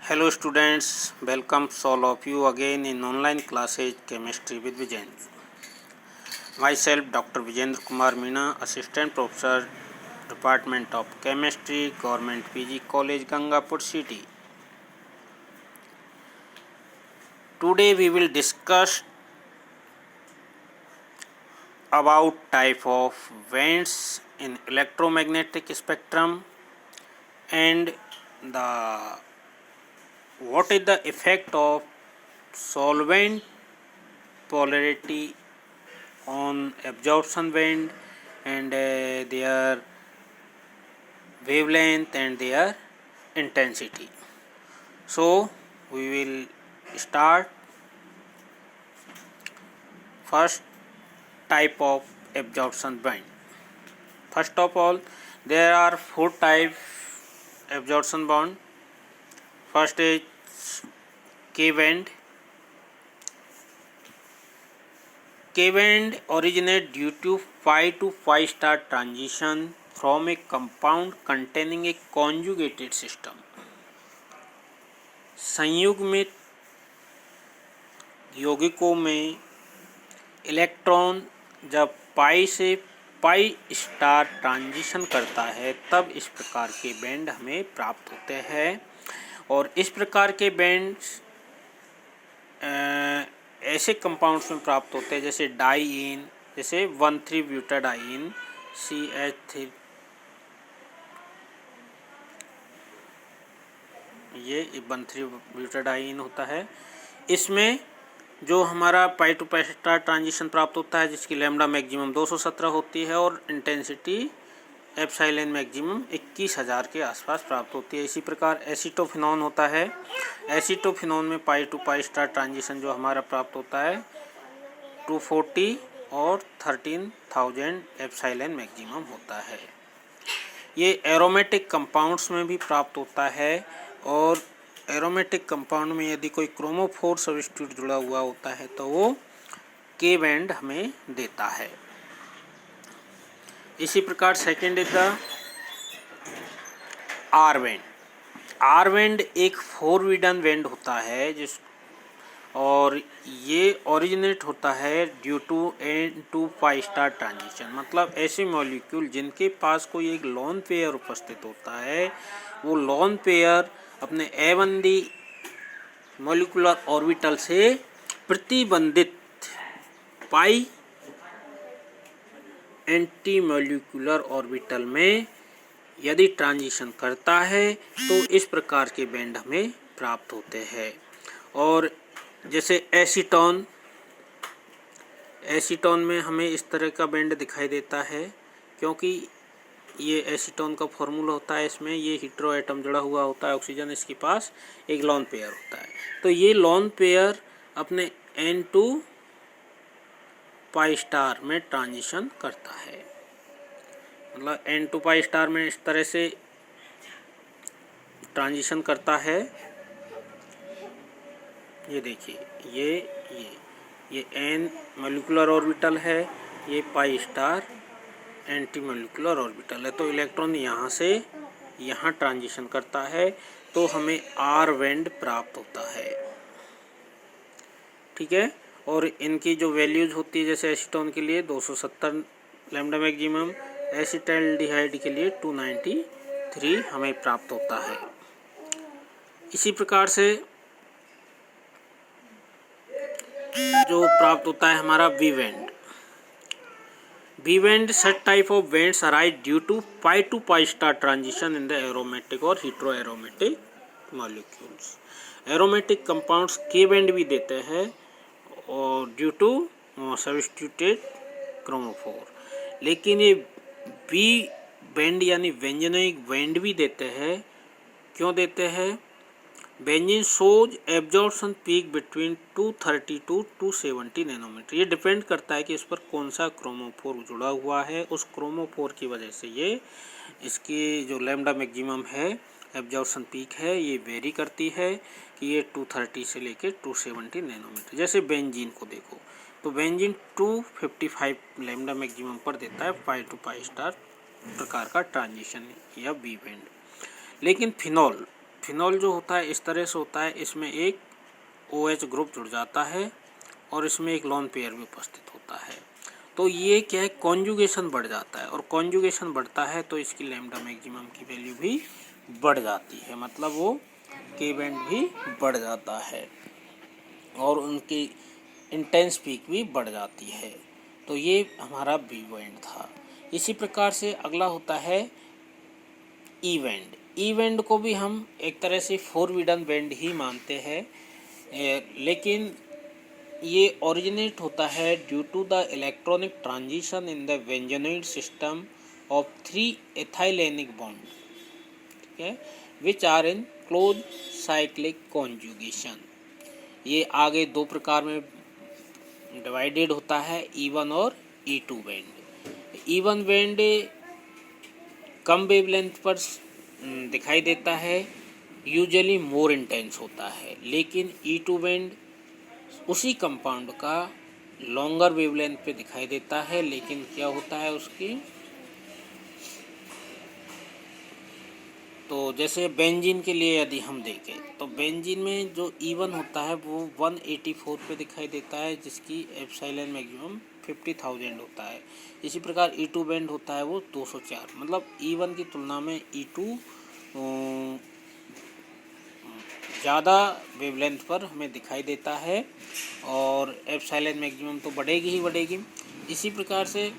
Hello students, welcome all of you again in online classes Chemistry with Vijayendra. Myself Dr. Vijayendra Kumar Meena, Assistant Professor, Department of Chemistry, Government PG College, Gangapur City. Today we will discuss about type of bands in electromagnetic spectrum and what is the effect of solvent polarity on absorption band and their wavelength and their intensity. So we will start. First type of absorption band. First of all, there are four types absorption band. First is K band. K band originate due to pi to pi star transition from a compound containing a conjugated system. संयुग्मित यौगिकों में electron जब पाई से पाई star transition करता है तब इस प्रकार के बैंड हमें प्राप्त होते हैं और इस प्रकार के बैंड्स ऐसे कंपाउंड्स में प्राप्त होते हैं जैसे डाइईन, जैसे 1,3-ब्यूटाडाइन CH3, ये 1,3-ब्यूटाडाइन होता है। इसमें जो हमारा पाई टू पाई स्टार ट्रांजिशन प्राप्त होता है जिसकी लैम्डा मैक्सिमम 217 होती है और इंटेंसिटी एप्सिलॉन मैक्सिमम 21,000 के आसपास प्राप्त होती है। इसी प्रकार एसीटोफिनॉन होता है। एसीटोफिनॉन में पाई टू पाई स्टार ट्रांजिशन जो हमारा प्राप्त होता है 240 और 13,000 एप्सिलॉन मैक्सिमम होता है। ये एरोमेटिक कंपाउंड्स में भी प्राप्त होता है और एरोमेटिक कंपाउंड में यदि कोई क्रोमोफोर सब्स्टिट्यूट जुड़ा हुआ होता है तो वो के बैंड हमें देता है। इसी प्रकार second is the R band. R band एक फोरविडन बैंड होता है जिस और ये ओरिजिनेट होता है due to N2 pi star transition. मतलब ऐसे मॉलिक्यूल जिनके पास कोई एक लोन पेयर उपस्थित होता है वो लोन पेयर अपने एबंदी मॉलिक्यूलर ऑर्बिटल से प्रतिबंधित पाई एंटी मॉलिक्यूलर ऑर्बिटल में यदि ट्रांजिशन करता है तो इस प्रकार के बैंड हमें प्राप्त होते हैं। और जैसे एसीटोन में हमें इस तरह का बैंड दिखाई देता है क्योंकि ये एसीटोन का फॉर्मूला होता है। इसमें ये हीट्रो एटम जुड़ा हुआ होता है, ऑक्सीजन इसके पास एक लोन पेयर होता है तो ये लोन पेयर अपने N2 पाई स्टार में ट्रांजिशन करता है। मतलब N2 पाई स्टार में इस तरह से ट्रांजिशन करता है। ये देखिए ये N मॉलिक्यूलर ऑर्बिटल है, ये pi star anti molecular orbital है। तो इलेक्ट्रॉन यहाँ से यहाँ ट्रांजिशन करता है तो हमें आर बैंड प्राप्त होता है। ठीक है। और इनकी जो वैल्यूज होती है जैसे एसीटोन के लिए 270 लैम्डा मैक्सिमम, एसिटाल्डिहाइड के लिए 293 हमें प्राप्त होता है। इसी प्रकार से जो प्राप्त होता है हमारा V band. V band such type of bands arise due to pi to pi star transition in the aromatic और heteroaromatic molecules। aromatic compounds K band भी देते हैं और due to substituted chromophore, लेकिन ये V band यानी व्यंजनोइक band भी देते हैं। क्यों देते हैं? Benzene shows absorption peak between 230 to 270 nanometre. ये डिपेंड करता है कि इस पर कौन सा क्रोमोफोर जुड़ा हुआ है। उस क्रोमोफोर की वजह से ये इसकी जो लैम्डा मैक्सिमम है एब्जॉर्प्शन पीक है ये वेरी करती है कि ये 230 से लेके 270 नैनोमीटर। जैसे बेंजीन को देखो तो बेंजीन 255 लैम्डा मैक्सिमम पर देता है पाई टू पाई स्टार प्रकार का ट्रांजिशन या बी बैंड। लेकिन फिनॉल जो होता है इस तरह से होता है, इसमें एक OH ग्रुप जुड़ जाता है और इसमें एक लोन पेयर भी उपस्थित होता है। तो ये क्या है, कॉन्जुगेशन बढ़ जाता है, और कॉन्जुगेशन बढ़ता है तो इसकी लैम्डा मैक्सिमम की वैल्यू भी बढ़ जाती है, मतलब वो के बैंड भी बढ़ जाता है और उनकी इंटेंस पीक भी बढ़ जाती है। तो ये हमारा बी बैंड था। इसी प्रकार से अगला होता है ई बैंड। ई बैंड को भी हम एक तरह से फोरविडन बैंड ही मानते हैं, लेकिन ये ओरिजिनेट होता है due to the electronic transition in the benzenoid system of 3 ethylenic bond, ठीक है, which are in close cyclic conjugation. ये आगे दो प्रकार में डिवाइडेड होता है, E1 और E2 बैंड। E1 बैंड कम वेवलेंथ पर दिखाई देता है, यूजुअली मोर इंटेंस होता है, लेकिन E2 बैंड उसी कंपाउंड का लॉन्गर वेवलेंथ पे दिखाई देता है, लेकिन क्या होता है उसकी, तो जैसे बेंजीन के लिए यदि हम देखें तो बेंजीन में जो E1 होता है वो 184 पे दिखाई देता है, जिसकी एप्सिलॉन मैक्सिमम 50,000 होता है। इसी प्रकार E2 बैंड होता है वो 204, मतलब E1 की तुलना में E2 ज़्यादा वेवलेंथ पर हमें दिखाई देता है और एप्सिलॉन मैक्सिमम तो बढ़ेगी ही बढ़ेगी। इसी प्रकार से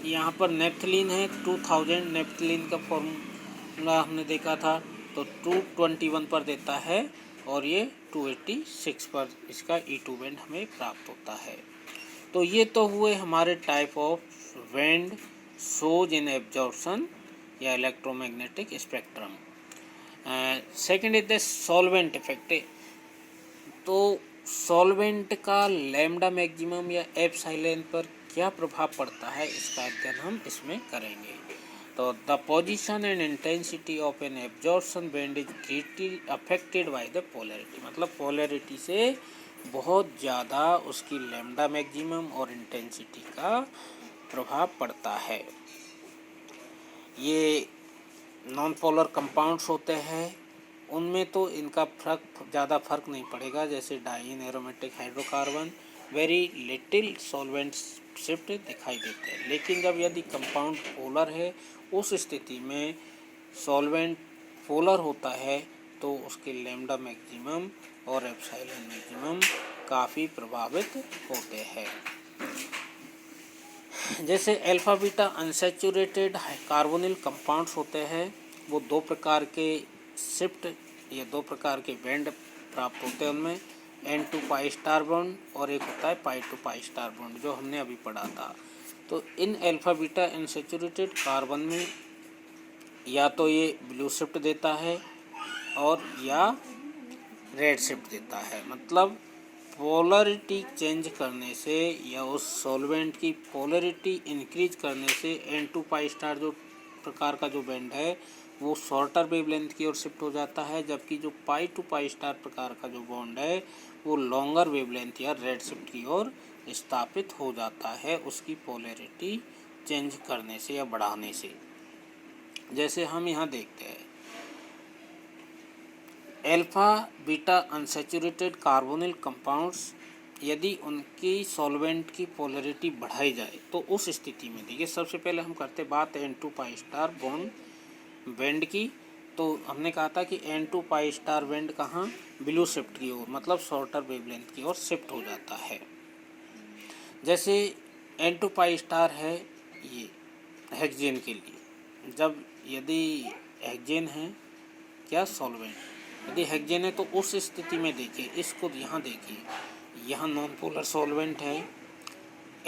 यहाँ पर नेप्थलीन है 2000, नेप्थलीन का फॉर्मूला हमने देखा था, तो 221 पर देता है और ये 286 पर इसका E2 बैंड हमें प्राप्त होता है। तो ये तो हुए हमारे type of band shows in absorption या electromagnetic spectrum. Second is the solvent effect. तो सॉल्वेंट का लैम्डा मैक्सिमम या एप्सिलॉन पर क्या प्रभाव पड़ता है, इसका अध्ययन हम इसमें करेंगे। तो the position and intensity of an absorption band is greatly affected by the polarity, मतलब पोलैरिटी से बहुत ज़्यादा उसकी लैम्डा मैक्सिमम और इंटेंसिटी का प्रभाव पड़ता है। ये नॉन पोलर कंपाउंड्स होते हैं, उनमें तो इनका ज़्यादा फर्क नहीं पड़ेगा, जैसे diene aromatic hydrocarbon very little solvent shift दिखाई देते हैं। लेकिन जब यदि कंपाउंड पोलर है, उस स्थिति में सॉल्वेंट पोलर होता है तो उसके लैम्डा मैक्सिमम और एप्सिलॉन मैक्सिमम काफ़ी प्रभावित होते हैं। जैसे alpha beta unsaturated carbonyl compounds होते हैं, वो दो प्रकार के शिफ्ट या दो प्रकार के बैंड प्राप्त होते हैं, उनमें N2 पाई स्टार बॉन्ड और एक होता है पाई टू पाई स्टार बॉन्ड, जो हमने अभी पढ़ा था। तो इन अल्फा बीटा अनसैचुरेटेड कार्बन में या तो ये ब्लू शिफ्ट देता है और या रेड शिफ्ट देता है, मतलब पोलरिटी चेंज करने से या उस सॉल्वेंट की पोलरिटी इंक्रीज करने से N2 पाई स्टार जो प्रकार का जो बैंड है वो शॉर्टर वेवलेंथ की ओर शिफ्ट हो जाता है, जबकि जो पाई टू पाई स्टार प्रकार का जो बॉन्ड है वो लॉन्गर वेवलेंथ या रेड शिफ्ट की ओर स्थापित हो जाता है, उसकी पोलरिटी चेंज करने से या बढ़ाने से। जैसे हम यहाँ देखते हैं alpha beta unsaturated carbonyl compounds, यदि उनकी सॉल्वेंट की पोलरिटी बढ़ाई जाए तो उस स्थिति में देखिए, सबसे पहले हम करते बात N2 pi star bond band की। तो हमने कहा था कि N2 पाई स्टार बैंड कहाँ, ब्लू शिफ्ट की ओर, मतलब शॉर्टर वेवलेंथ की ओर शिफ्ट हो जाता है। जैसे N2 पाई स्टार है ये हेक्सेन के लिए, जब यदि हेक्सेन है क्या सॉल्वेंट, यदि हेक्सेन है तो उस स्थिति में देखिए, इसको यहाँ देखिए, यहाँ नॉन पोलर सॉल्वेंट है,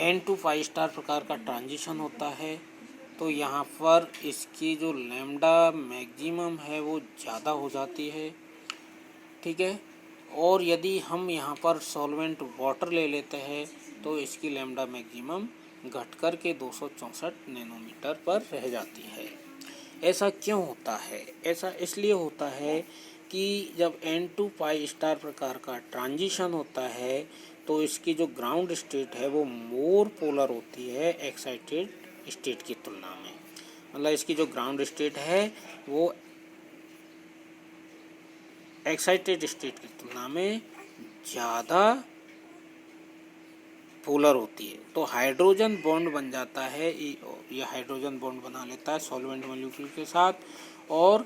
N2 पाई स्टार प्रकार का ट्रांजिशन होता है, तो यहाँ पर इसकी जो लैम्डा मैक्सिमम है वो ज़्यादा हो जाती है, ठीक है। और यदि हम यहाँ पर सॉल्वेंट वाटर ले लेते हैं तो इसकी लैम्डा मैक्सिमम घट कर के 264 नैनोमीटर पर रह जाती है। ऐसा क्यों होता है? ऐसा इसलिए होता है कि जब N2 पाई स्टार प्रकार का ट्रांजिशन होता है तो इसकी जो ग्राउंड स्टेट है वो मोर पोलर होती है एक्साइटेड स्टेट की तुलना में, मतलब इसकी जो ग्राउंड स्टेट है वो एक्साइटेड स्टेट की तुलना में ज़्यादा पोलर होती है। तो हाइड्रोजन बॉन्ड बन जाता है, ये हाइड्रोजन बॉन्ड बना लेता है सॉल्वेंट मॉलिक्यूल के साथ, और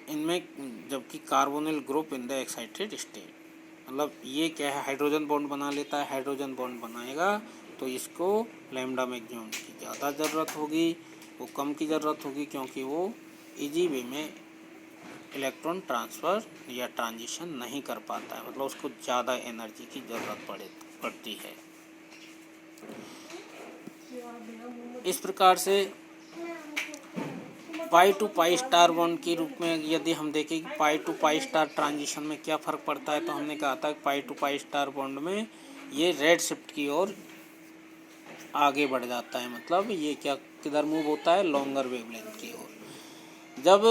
इनमें जबकि carbonyl group in the excited state, मतलब ये क्या है, हाइड्रोजन बॉन्ड बना लेता है, हाइड्रोजन बॉन्ड बनाएगा तो इसको लैम्डा मैक्सिमम की ज़्यादा ज़रूरत होगी, वो कम की ज़रूरत होगी क्योंकि वो इजी वे में इलेक्ट्रॉन ट्रांसफ़र या ट्रांजिशन नहीं कर पाता है, मतलब उसको ज़्यादा एनर्जी की ज़रूरत पड़ती है। इस प्रकार से पाई टू पाई स्टार बॉन्ड के रूप में यदि हम देखें कि पाई टू पाई स्टार ट्रांजिशन में क्या फ़र्क पड़ता है, तो हमने कहा था कि पाई टू पाई स्टार बॉन्ड में ये रेड शिफ्ट की ओर आगे बढ़ जाता है, मतलब ये क्या किधर मूव होता है, लॉन्गर वेवलेंथ की ओर। जब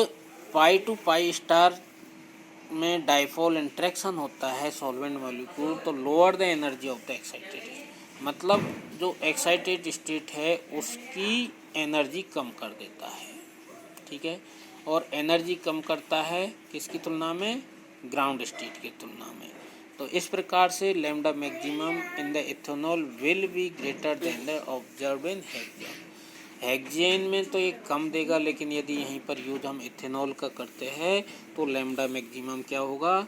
पाई टू पाई स्टार में डाइपोल इंटरेक्शन होता है सॉल्वेंट मॉलिक्यूल, तो lower the energy of the excited, मतलब जो एक्साइटेड स्टेट है उसकी एनर्जी कम कर देता है, ठीक है, और एनर्जी कम करता है किसकी तुलना में, ग्राउंड स्टेट की तुलना में। तो इस प्रकार से lambda maximum in the ethanol will be greater than the observed in hexane. Hexane में तो ये कम देगा, लेकिन यदि यहीं पर यूज हम इथेनॉल का करते हैं तो लैम्डा मैक्सिमम क्या होगा,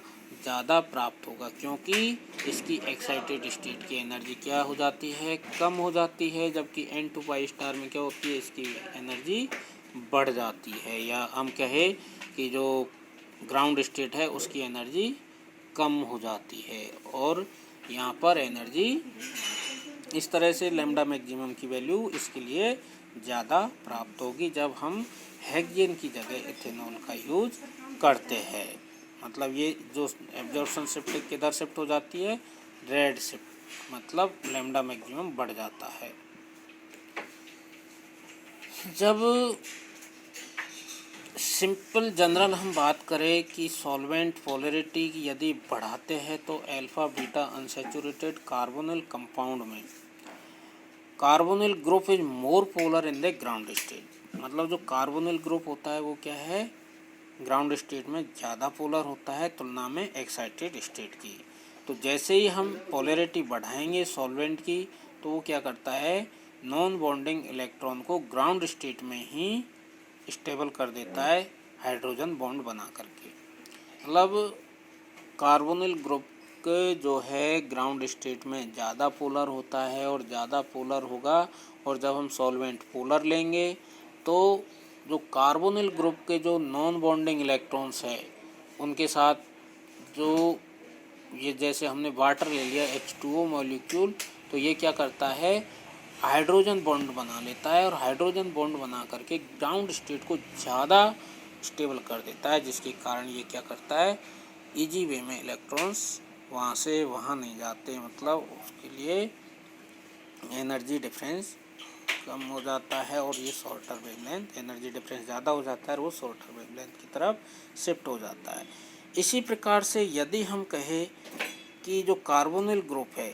ज़्यादा प्राप्त होगा, क्योंकि इसकी एक्साइटेड स्टेट की एनर्जी क्या हो जाती है, कम हो जाती है, जबकि N2 स्टार में क्या होती है, इसकी एनर्जी बढ़ जाती है, या हम कहें कि जो ग्राउंड स्टेट है उसकी एनर्जी कम हो जाती है, और यहाँ पर एनर्जी इस तरह से लैम्डा मैक्सिमम की वैल्यू इसके लिए ज़्यादा प्राप्त होगी जब हम हेक्सेन की जगह इथेनॉल का यूज करते हैं। मतलब ये जो एब्जॉर्प्शन शिफ्ट किधर शिफ्ट हो जाती है, रेड शिफ्ट, मतलब लैम्डा मैक्सिमम बढ़ जाता है। जब सिंपल जनरल हम बात करें कि सॉल्वेंट पोलैरिटी यदि बढ़ाते हैं तो alpha beta unsaturated carbonyl compound में carbonyl group is more polar in the ground state, मतलब जो कार्बोनिल ग्रुप होता है वो क्या है, ग्राउंड स्टेट में ज़्यादा पोलर होता है तुलना में एक्साइटेड स्टेट की। तो जैसे ही हम पोलैरिटी बढ़ाएंगे सॉल्वेंट की, तो वो क्या करता है, नॉन बॉन्डिंग इलेक्ट्रॉन को ग्राउंड स्टेट में ही स्टेबल कर देता है हाइड्रोजन बॉन्ड बना करके। मतलब कार्बोनिल ग्रुप के जो है ग्राउंड स्टेट में ज़्यादा पोलर होता है, और ज़्यादा पोलर होगा, और जब हम सॉल्वेंट पोलर लेंगे तो जो कार्बोनिल ग्रुप के जो नॉन बॉन्डिंग इलेक्ट्रॉन्स है उनके साथ जो ये जैसे हमने वाटर ले लिया H2O मॉलिक्यूल, तो ये क्या करता है, हाइड्रोजन बॉन्ड बना लेता है, और हाइड्रोजन बॉन्ड बना करके ग्राउंड स्टेट को ज़्यादा स्टेबल कर देता है, जिसके कारण ये क्या करता है, इजी वे में इलेक्ट्रॉन्स वहाँ से वहाँ नहीं जाते, मतलब उसके लिए एनर्जी डिफरेंस कम हो जाता है, और ये शॉर्टर वेवलेंथ, एनर्जी डिफरेंस ज़्यादा हो जाता है और वो शॉर्टर वेवलेंथ की तरफ शिफ्ट हो जाता है। इसी प्रकार से यदि हम कहें कि जो कार्बोनिल ग्रुप है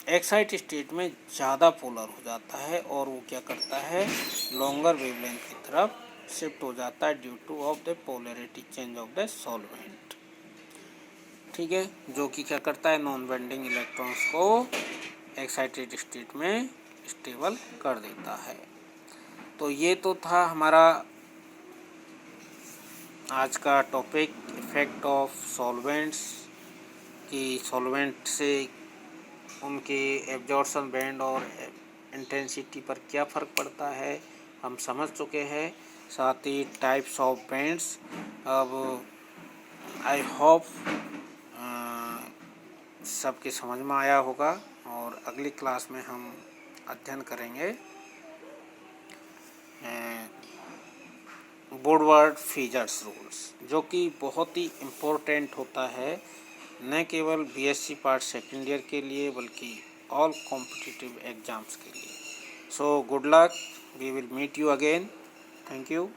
एक्साइट स्टेट में ज़्यादा पोलर हो जाता है, और वो क्या करता है, लॉन्गर वेवलेंथ की तरफ शिफ्ट हो जाता है due two of the polarity change of the solvent, ठीक है, जो कि क्या करता है, नॉन बॉन्डिंग इलेक्ट्रॉन्स को एक्साइटेड स्टेट में स्टेबल कर देता है। तो ये तो था हमारा आज का टॉपिक, इफेक्ट ऑफ सॉल्वेंट्स, कि सॉल्वेंट से उनके एब्जॉर्प्शन बैंड और इंटेंसिटी पर क्या फ़र्क पड़ता है हम समझ चुके हैं, साथ ही टाइप्स ऑफ बैंड्स। अब आई होप सबके समझ में आया होगा, और अगली क्लास में हम अध्ययन करेंगे वुडवर्ड फीचर्स रूल्स, जो कि बहुत ही इम्पोर्टेंट होता है न केवल बीएससी पार्ट सेकेंड ईयर के लिए बल्कि ऑल कॉम्पिटिटिव एग्जाम्स के लिए। So good luck, we will meet you again, thank you.